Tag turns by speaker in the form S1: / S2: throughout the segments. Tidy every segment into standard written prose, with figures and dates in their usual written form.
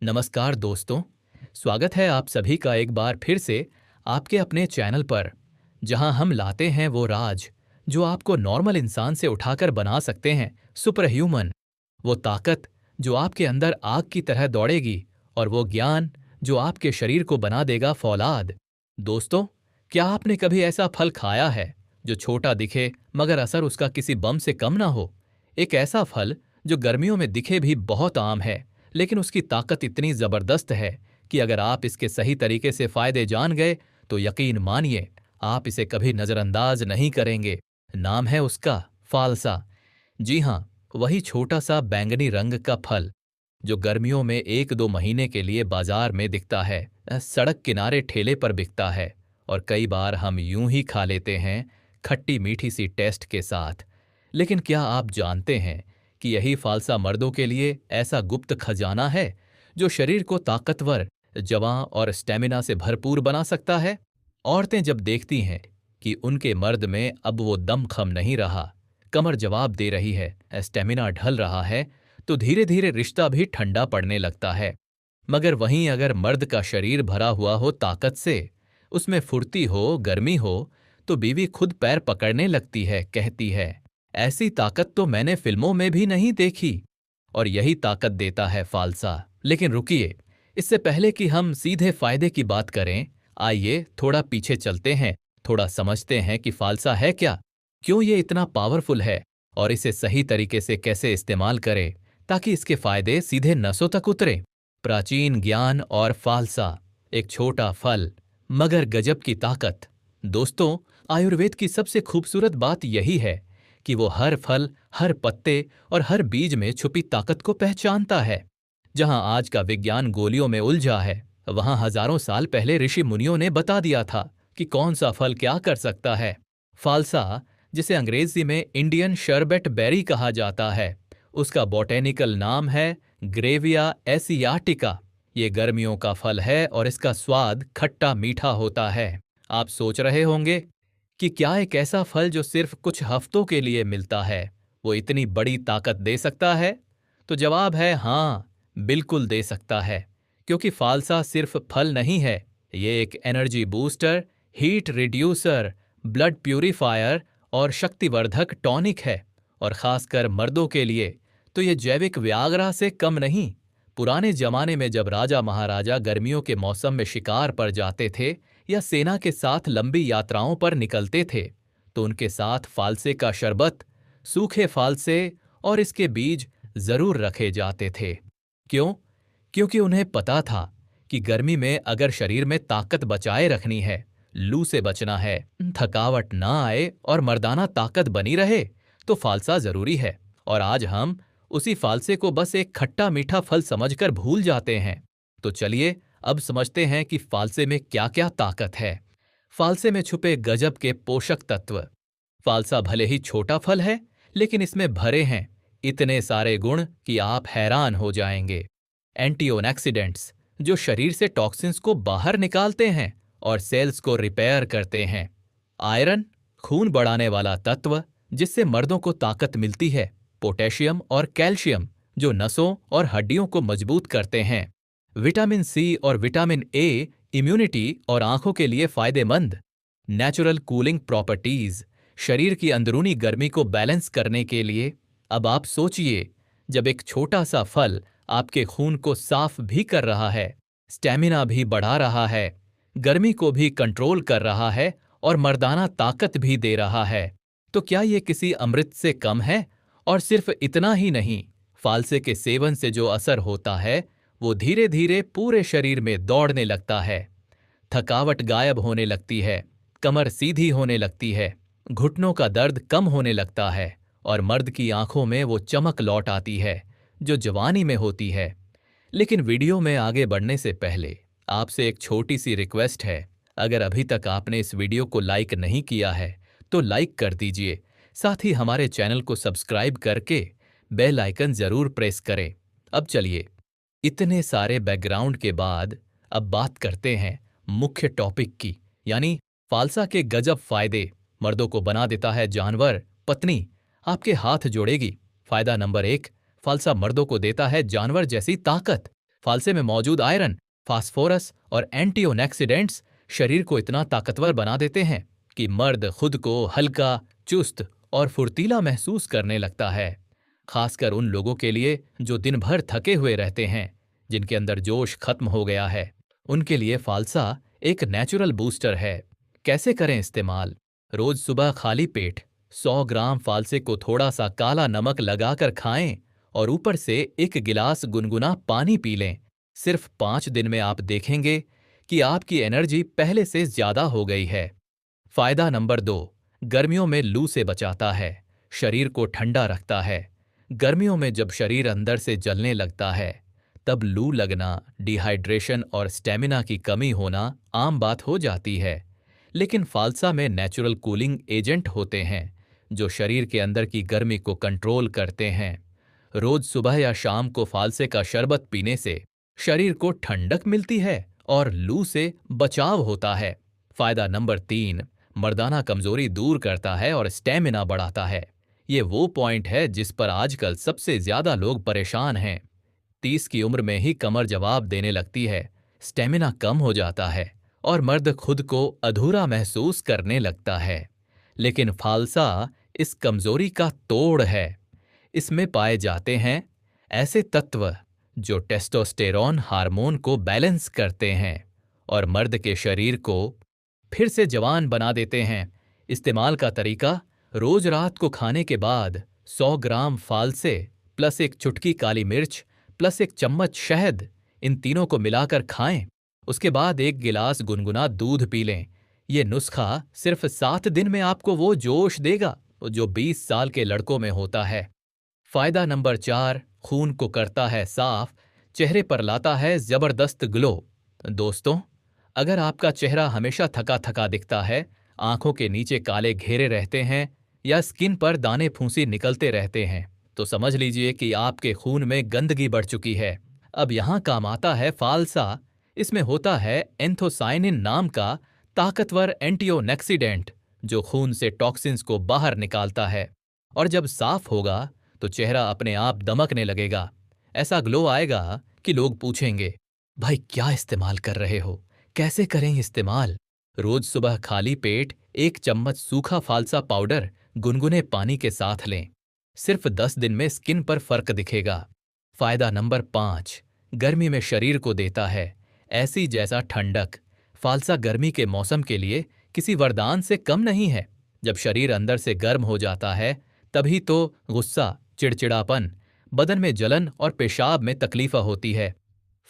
S1: नमस्कार दोस्तों, स्वागत है आप सभी का एक बार फिर से आपके अपने चैनल पर, जहां हम लाते हैं वो राज जो आपको नॉर्मल इंसान से उठाकर बना सकते हैं सुपर ह्यूमन। वो ताकत जो आपके अंदर आग की तरह दौड़ेगी और वो ज्ञान जो आपके शरीर को बना देगा फौलाद। दोस्तों, क्या आपने कभी ऐसा फल खाया है जो छोटा दिखे मगर असर उसका किसी बम से कम ना हो? एक ऐसा फल जो गर्मियों में दिखे भी बहुत आम है, लेकिन उसकी ताकत इतनी जबरदस्त है कि अगर आप इसके सही तरीके से फायदे जान गए तो यकीन मानिए आप इसे कभी नजरअंदाज नहीं करेंगे। नाम है उसका फालसा। जी हां, वही छोटा सा बैंगनी रंग का फल जो गर्मियों में 1-2 महीने के लिए बाजार में दिखता है, सड़क किनारे ठेले पर बिकता है और कई बार हम यूं ही खा लेते हैं खट्टी मीठी सी टेस्ट के साथ। लेकिन क्या आप जानते हैं कि यही फालसा मर्दों के लिए ऐसा गुप्त खजाना है जो शरीर को ताकतवर, जवां और स्टेमिना से भरपूर बना सकता है? औरतें जब देखती हैं कि उनके मर्द में अब वो दमखम नहीं रहा, कमर जवाब दे रही है, स्टेमिना ढल रहा है, तो धीरे धीरे रिश्ता भी ठंडा पड़ने लगता है। मगर वहीं अगर मर्द का शरीर भरा हुआ हो ताकत से, उसमें फुर्ती हो, गर्मी हो, तो बीवी खुद पैर पकड़ने लगती है, कहती है, ऐसी ताकत तो मैंने फिल्मों में भी नहीं देखी। और यही ताकत देता है फालसा। लेकिन रुकिए, इससे पहले कि हम सीधे फायदे की बात करें, आइए थोड़ा पीछे चलते हैं, थोड़ा समझते हैं कि फालसा है क्या, क्यों ये इतना पावरफुल है और इसे सही तरीके से कैसे इस्तेमाल करें ताकि इसके फायदे सीधे नसों तक उतरे। प्राचीन ज्ञान और फालसा, एक छोटा फल मगर गजब की ताकत। दोस्तों, आयुर्वेद की सबसे खूबसूरत बात यही है कि वो हर फल, हर पत्ते और हर बीज में छुपी ताकत को पहचानता है। जहां आज का विज्ञान गोलियों में उलझा है, वहां हजारों साल पहले ऋषि मुनियों ने बता दिया था कि कौन सा फल क्या कर सकता है। फालसा, जिसे अंग्रेजी में इंडियन शर्बेट बेरी कहा जाता है, उसका बॉटेनिकल नाम है ग्रेविया एसियाटिका। ये गर्मियों का फल है और इसका स्वाद खट्टा मीठा होता है। आप सोच रहे होंगे कि क्या एक ऐसा फल जो सिर्फ कुछ हफ्तों के लिए मिलता है, वो इतनी बड़ी ताकत दे सकता है? तो जवाब है हाँ, बिल्कुल दे सकता है। क्योंकि फालसा सिर्फ फल नहीं है, ये एक energy booster, heat reducer, blood purifier और शक्तिवर्धक टॉनिक है। और खासकर मर्दों के लिए तो ये जैविक व्याग्रा से कम नहीं। पुराने जमाने में जब राजा महाराजा गर्मियों के मौसम में शिकार पर जाते थे या सेना के साथ लंबी यात्राओं पर निकलते थे, तो उनके साथ फालसे का शरबत, सूखे फालसे और इसके बीज जरूर रखे जाते थे। क्यों? क्योंकि उन्हें पता था कि गर्मी में अगर शरीर में ताकत बचाए रखनी है, लू से बचना है, थकावट ना आए और मर्दाना ताकत बनी रहे, तो फालसा जरूरी है। और आज हम उसी फालसे को बस एक खट्टा मीठा फल समझकर भूल जाते हैं। तो चलिए अब समझते हैं कि फालसे में क्या क्या ताकत है। फालसे में छुपे गजब के पोषक तत्व। फालसा भले ही छोटा फल है, लेकिन इसमें भरे हैं इतने सारे गुण कि आप हैरान हो जाएंगे। एंटीऑक्सीडेंट्स, जो शरीर से टॉक्सिन्स को बाहर निकालते हैं और सेल्स को रिपेयर करते हैं। आयरन, खून बढ़ाने वाला तत्व जिससे मर्दों को ताकत मिलती है। पोटेशियम और कैल्शियम, जो नसों और हड्डियों को मजबूत करते हैं। विटामिन सी और विटामिन ए, इम्यूनिटी और आंखों के लिए फायदेमंद। नेचुरल कूलिंग प्रॉपर्टीज, शरीर की अंदरूनी गर्मी को बैलेंस करने के लिए। अब आप सोचिए, जब एक छोटा सा फल आपके खून को साफ भी कर रहा है, स्टेमिना भी बढ़ा रहा है, गर्मी को भी कंट्रोल कर रहा है और मर्दाना ताकत भी दे रहा है, तो क्या ये किसी अमृत से कम है? और सिर्फ इतना ही नहीं, फालसे के सेवन से जो असर होता है वो धीरे धीरे पूरे शरीर में दौड़ने लगता है। थकावट गायब होने लगती है, कमर सीधी होने लगती है, घुटनों का दर्द कम होने लगता है और मर्द की आंखों में वो चमक लौट आती है जो जवानी में होती है। लेकिन वीडियो में आगे बढ़ने से पहले आपसे एक छोटी सी रिक्वेस्ट है। अगर अभी तक आपने इस वीडियो को लाइक नहीं किया है तो लाइक कर दीजिए, साथ ही हमारे चैनल को सब्सक्राइब करके बेल आइकन जरूर प्रेस करें। अब चलिए, इतने सारे बैकग्राउंड के बाद अब बात करते हैं मुख्य टॉपिक की, यानी फालसा के गजब फायदे। मर्दों को बना देता है जानवर। पत्नी आपके हाथ जोड़ेगी। फायदा नंबर 1, फालसा मर्दों को देता है जानवर जैसी ताकत। फालसे में मौजूद आयरन, फास्फोरस और एंटीऑक्सीडेंट्स शरीर को इतना ताकतवर बना देते हैं कि मर्द खुद को हल्का, चुस्त और फुर्तीला महसूस करने लगता है। खासकर उन लोगों के लिए जो दिन भर थके हुए रहते हैं, जिनके अंदर जोश खत्म हो गया है, उनके लिए फालसा एक नेचुरल बूस्टर है। कैसे करें इस्तेमाल? रोज सुबह खाली पेट 100 ग्राम फालसे को थोड़ा सा काला नमक लगाकर खाएं और ऊपर से 1 गिलास गुनगुना पानी पी लें। सिर्फ 5 दिन में आप देखेंगे कि आपकी एनर्जी पहले से ज्यादा हो गई है। फायदा नंबर 2, गर्मियों में लू से बचाता है, शरीर को ठंडा रखता है। गर्मियों में जब शरीर अंदर से जलने लगता है, तब लू लगना, डिहाइड्रेशन और स्टेमिना की कमी होना आम बात हो जाती है। लेकिन फालसा में नेचुरल कूलिंग एजेंट होते हैं जो शरीर के अंदर की गर्मी को कंट्रोल करते हैं। रोज सुबह या शाम को फालसे का शरबत पीने से शरीर को ठंडक मिलती है और लू से बचाव होता है। फायदा नंबर 3, मर्दाना कमजोरी दूर करता है और स्टेमिना बढ़ाता है। ये वो पॉइंट है जिस पर आजकल सबसे ज्यादा लोग परेशान हैं। 30 की उम्र में ही कमर जवाब देने लगती है, स्टेमिना कम हो जाता है और मर्द खुद को अधूरा महसूस करने लगता है। लेकिन फालसा इस कमजोरी का तोड़ है। इसमें पाए जाते हैं ऐसे तत्व जो टेस्टोस्टेरोन हार्मोन को बैलेंस करते हैं और मर्द के शरीर को फिर से जवान बना देते हैं। इस्तेमाल का तरीका: रोज रात को खाने के बाद 100 ग्राम फालसे प्लस 1 चुटकी काली मिर्च प्लस 1 चम्मच शहद, इन तीनों को मिलाकर खाएं। उसके बाद 1 गिलास गुनगुना दूध पी लें। ये नुस्खा सिर्फ 7 दिन में आपको वो जोश देगा जो 20 साल के लड़कों में होता है। फायदा नंबर 4, खून को करता है साफ, चेहरे पर लाता है जबरदस्त ग्लो। दोस्तों, अगर आपका चेहरा हमेशा थका थका दिखता है, आंखों के नीचे काले घेरे रहते हैं या स्किन पर दाने फूंसी निकलते रहते हैं, तो समझ लीजिए कि आपके खून में गंदगी बढ़ चुकी है। अब यहां काम आता है फालसा। इसमें होता है एंथोसाइनिन नाम का ताकतवर एंटीऑक्सीडेंट जो खून से टॉक्सिन्स को बाहर निकालता है। और जब साफ होगा तो चेहरा अपने आप दमकने लगेगा। ऐसा ग्लो आएगा कि लोग पूछेंगे, भाई क्या इस्तेमाल कर रहे हो, कैसे करें इस्तेमाल? रोज सुबह खाली पेट 1 चम्मच सूखा फालसा पाउडर गुनगुने पानी के साथ लें। सिर्फ 10 दिन में स्किन पर फर्क दिखेगा। फायदा नंबर 5, गर्मी में शरीर को देता है ऐसी जैसा ठंडक। फालसा गर्मी के मौसम के लिए किसी वरदान से कम नहीं है। जब शरीर अंदर से गर्म हो जाता है, तभी तो गुस्सा, चिड़चिड़ापन, बदन में जलन और पेशाब में तकलीफ होती है।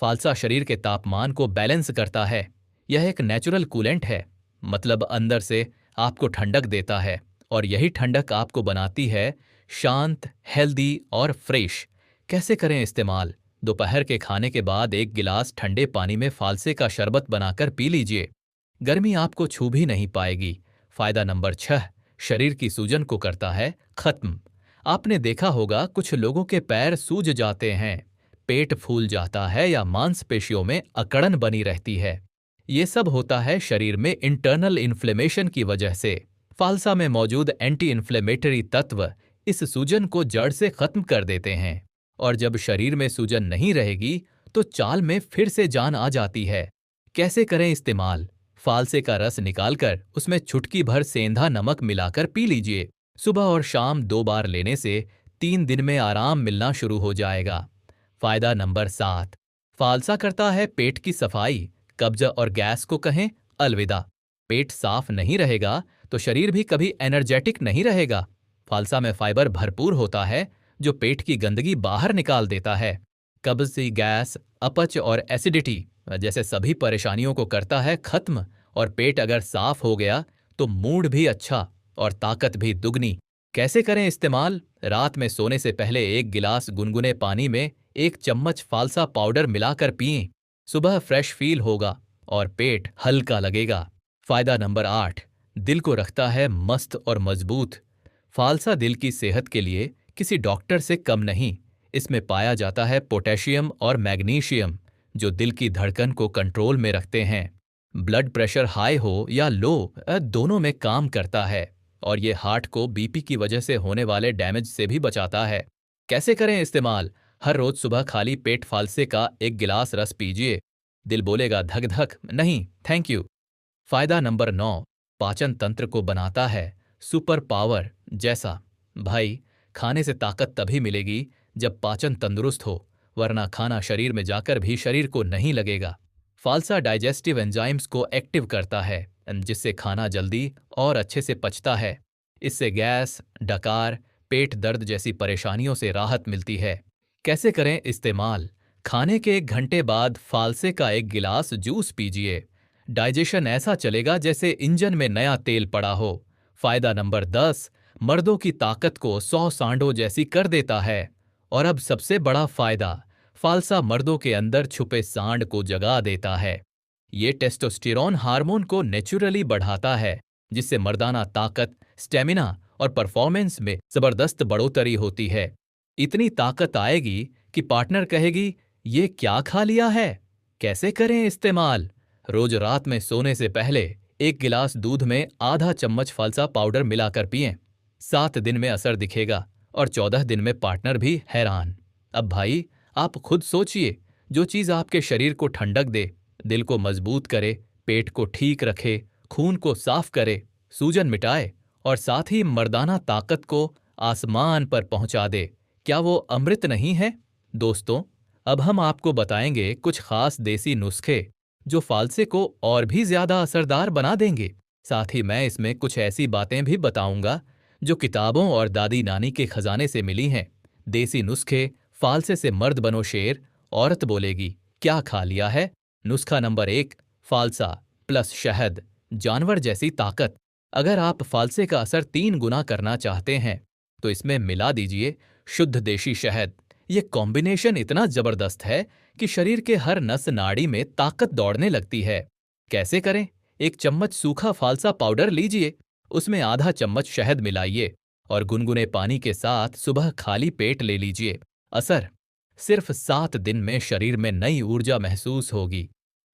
S1: फालसा शरीर के तापमान को बैलेंस करता है। यह एक नेचुरल कूलेंट है, मतलब अंदर से आपको ठंडक देता है और यही ठंडक आपको बनाती है शांत, हेल्दी और फ्रेश। कैसे करें इस्तेमाल? दोपहर के खाने के बाद 1 गिलास ठंडे पानी में फालसे का शरबत बनाकर पी लीजिए। गर्मी आपको छू भी नहीं पाएगी। फायदा नंबर 6, शरीर की सूजन को करता है खत्म। आपने देखा होगा कुछ लोगों के पैर सूज जाते हैं, पेट फूल जाता है या मांसपेशियों में अकड़न बनी रहती है। ये सब होता है शरीर में इंटरनल इन्फ्लेमेशन की वजह से। फालसा में मौजूद एंटी इन्फ्लेमेटरी तत्व इस सूजन को जड़ से खत्म कर देते हैं और जब शरीर में सूजन नहीं रहेगी तो चाल में फिर से जान आ जाती है। कैसे करें इस्तेमाल? फालसे का रस निकालकर उसमें चुटकी भर सेंधा नमक मिलाकर पी लीजिए। सुबह और शाम 2 बार लेने से 3 दिन में आराम मिलना शुरू हो जाएगा। फायदा नंबर 7, फालसा करता है पेट की सफाई। कब्ज और गैस को कहें अलविदा। पेट साफ नहीं रहेगा तो शरीर भी कभी एनर्जेटिक नहीं रहेगा। फालसा में फाइबर भरपूर होता है जो पेट की गंदगी बाहर निकाल देता है। कब्ज, गैस, अपच और एसिडिटी जैसे सभी परेशानियों को करता है खत्म। और पेट अगर साफ हो गया तो मूड भी अच्छा और ताकत भी दुगनी। कैसे करें इस्तेमाल? रात में सोने से पहले 1 गिलास गुनगुने पानी में 1 चम्मच फालसा पाउडर मिलाकर पिएं। सुबह फ्रेश फील होगा और पेट हल्का लगेगा। फायदा नंबर 8, दिल को रखता है मस्त और मजबूत। फालसा दिल की सेहत के लिए किसी डॉक्टर से कम नहीं। इसमें पाया जाता है पोटेशियम और मैग्नीशियम जो दिल की धड़कन को कंट्रोल में रखते हैं। ब्लड प्रेशर हाई हो या लो, दोनों में काम करता है और ये हार्ट को बीपी की वजह से होने वाले डैमेज से भी बचाता है। कैसे करें इस्तेमाल? हर रोज सुबह खाली पेट फालसे का एक गिलास रस पीजिए। दिल बोलेगा धक धक, नहीं थैंक यू। फायदा नंबर 9, पाचन तंत्र को बनाता है सुपर पावर जैसा। भाई, खाने से ताकत तभी मिलेगी जब पाचन तंदुरुस्त हो, वरना खाना शरीर में जाकर भी शरीर को नहीं लगेगा। फालसा डाइजेस्टिव एंजाइम्स को एक्टिव करता है, जिससे खाना जल्दी और अच्छे से पचता है। इससे गैस, डकार, पेट दर्द जैसी परेशानियों से राहत मिलती है। कैसे करें इस्तेमाल? खाने के 1 घंटे बाद फालसे का एक गिलास जूस पीजिए। डाइजेशन ऐसा चलेगा जैसे इंजन में नया तेल पड़ा हो। फायदा नंबर 10, मर्दों की ताकत को 100 सांडों जैसी कर देता है। और अब सबसे बड़ा फायदा, फालसा मर्दों के अंदर छुपे सांड को जगा देता है। ये टेस्टोस्टेरोन हार्मोन को नेचुरली बढ़ाता है, जिससे मर्दाना ताकत, स्टेमिना और परफॉर्मेंस में जबरदस्त बढ़ोतरी होती है। इतनी ताकत आएगी कि पार्टनर कहेगी, ये क्या खा लिया है? कैसे करें इस्तेमाल? रोज रात में सोने से पहले 1 गिलास दूध में आधा चम्मच फालसा पाउडर मिलाकर पिएं। 7 दिन में असर दिखेगा और 14 दिन में पार्टनर भी हैरान। अब भाई, आप खुद सोचिए, जो चीज आपके शरीर को ठंडक दे, दिल को मजबूत करे, पेट को ठीक रखे, खून को साफ करे, सूजन मिटाए और साथ ही मर्दाना ताकत को आसमान पर पहुंचा दे, क्या वो अमृत नहीं है? दोस्तों, अब हम आपको बताएंगे कुछ खास देसी नुस्खे जो फालसे को और भी ज्यादा असरदार बना देंगे। साथ ही मैं इसमें कुछ ऐसी बातें भी बताऊंगा जो किताबों और दादी नानी के खजाने से मिली हैं। देसी नुस्खे, फालसे से मर्द बनो शेर, औरत बोलेगी क्या खा लिया है। नुस्खा नंबर 1, फालसा प्लस शहद, जानवर जैसी ताकत। अगर आप फालसे का असर 3 गुना करना चाहते हैं तो इसमें मिला दीजिए शुद्ध देशी शहद। ये कॉम्बिनेशन इतना जबरदस्त है कि शरीर के हर नस नाड़ी में ताकत दौड़ने लगती है। कैसे करें? 1 चम्मच सूखा फालसा पाउडर लीजिए, उसमें आधा चम्मच शहद मिलाइए और गुनगुने पानी के साथ सुबह खाली पेट ले लीजिए। असर, सिर्फ 7 दिन में शरीर में नई ऊर्जा महसूस होगी।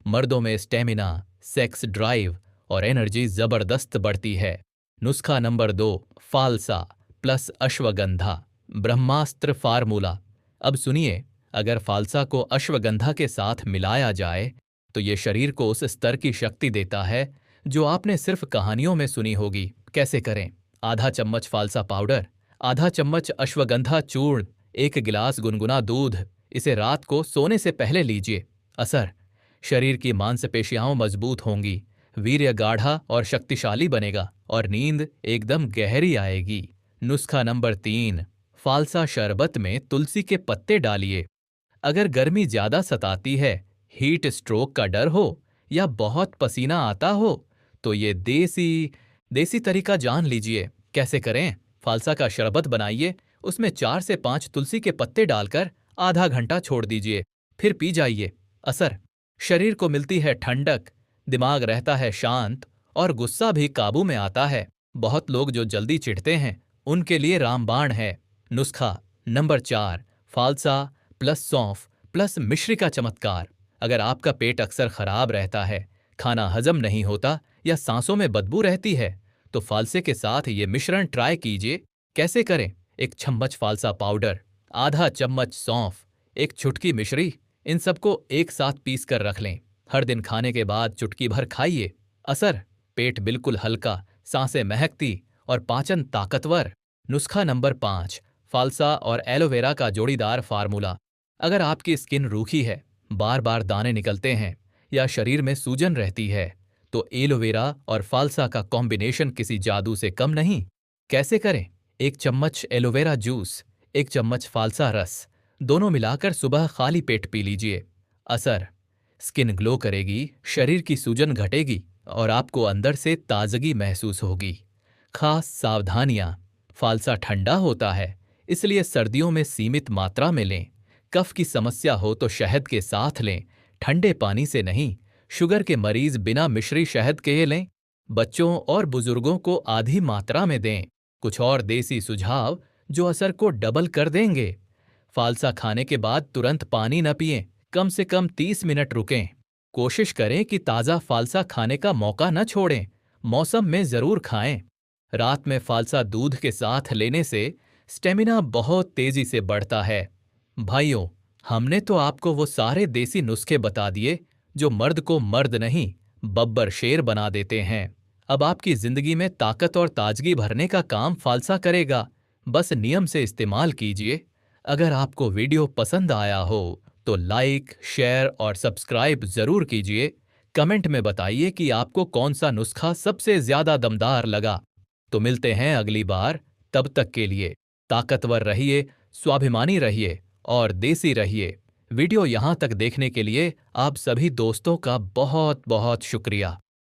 S1: मर्दों में स्टेमिना, सेक्स ड्राइव और एनर्जी जबरदस्त बढ़ती है। नुस्खा नंबर 2, फालसा प्लस अश्वगंधा, ब्रह्मास्त्र फार्मूला। अब सुनिए, अगर फालसा को अश्वगंधा के साथ मिलाया जाए तो ये शरीर को उस स्तर की शक्ति देता है जो आपने सिर्फ कहानियों में सुनी होगी। कैसे करें? आधा चम्मच फालसा पाउडर, आधा चम्मच अश्वगंधा चूर्ण, 1 गिलास गुनगुना दूध। इसे रात को सोने से पहले लीजिए। असर, शरीर की मांसपेशियां मजबूत होंगी, वीर्य गाढ़ा और शक्तिशाली बनेगा और नींद एकदम गहरी आएगी। नुस्खा नंबर 3, फालसा शरबत में तुलसी के पत्ते डालिए। अगर गर्मी ज्यादा सताती है, हीट स्ट्रोक का डर हो या बहुत पसीना आता हो तो ये देसी तरीका जान लीजिए। कैसे करें? फालसा का शरबत बनाइए, उसमें 4 से 5 तुलसी के पत्ते डालकर आधा घंटा छोड़ दीजिए, फिर पी जाइए। असर, शरीर को मिलती है ठंडक, दिमाग रहता है शांत और गुस्सा भी काबू में आता है। बहुत लोग जो जल्दी चिढ़ते हैं उनके लिए रामबाण है। नुस्खा नंबर 4, फालसा प्लस सौंफ प्लस मिश्री का चमत्कार। अगर आपका पेट अक्सर खराब रहता है, खाना हजम नहीं होता या सांसों में बदबू रहती है तो फालसे के साथ ये मिश्रण ट्राई कीजिए। कैसे करें? 1 चम्मच फालसा पाउडर, आधा चम्मच सौंफ, 1 चुटकी मिश्री, इन सबको एक साथ पीस कर रख लें। हर दिन खाने के बाद चुटकी भर खाइए। असर, पेट बिल्कुल हल्का, सांसें महकती और पाचन ताकतवर। नुस्खा नंबर 5, फालसा और एलोवेरा का जोड़ीदार फार्मूला। अगर आपकी स्किन रूखी है, बार बार दाने निकलते हैं या शरीर में सूजन रहती है तो एलोवेरा और फालसा का कॉम्बिनेशन किसी जादू से कम नहीं। कैसे करें? 1 चम्मच एलोवेरा जूस, 1 चम्मच फालसा रस, दोनों मिलाकर सुबह खाली पेट पी लीजिए। असर, स्किन ग्लो करेगी, शरीर की सूजन घटेगी और आपको अंदर से ताजगी महसूस होगी। खास सावधानियां, फालसा ठंडा होता है, इसलिए सर्दियों में सीमित मात्रा में लें। कफ की समस्या हो तो शहद के साथ लें, ठंडे पानी से नहीं। शुगर के मरीज बिना मिश्री शहद के लें। बच्चों और बुजुर्गों को आधी मात्रा में दें। कुछ और देसी सुझाव जो असर को डबल कर देंगे। फालसा खाने के बाद तुरंत पानी न पिएं, कम से कम 30 मिनट रुकें। कोशिश करें कि ताज़ा फालसा खाने का मौका न छोड़ें, मौसम में जरूर खाएं। रात में फालसा दूध के साथ लेने से स्टेमिना बहुत तेजी से बढ़ता है। भाइयों, हमने तो आपको वो सारे देसी नुस्खे बता दिए जो मर्द को मर्द नहीं, बब्बर शेर बना देते हैं। अब आपकी जिंदगी में ताकत और ताजगी भरने का काम फालसा करेगा। बस नियम से इस्तेमाल कीजिए। अगर आपको वीडियो पसंद आया हो तो लाइक, शेयर और सब्सक्राइब जरूर कीजिए। कमेंट में बताइए कि आपको कौन सा नुस्खा सबसे ज्यादा दमदार लगा। तो मिलते हैं अगली बार। तब तक के लिए ताकतवर रहिए, स्वाभिमानी रहिए और देसी रहिए। वीडियो यहां तक देखने के लिए आप सभी दोस्तों का बहुत बहुत शुक्रिया।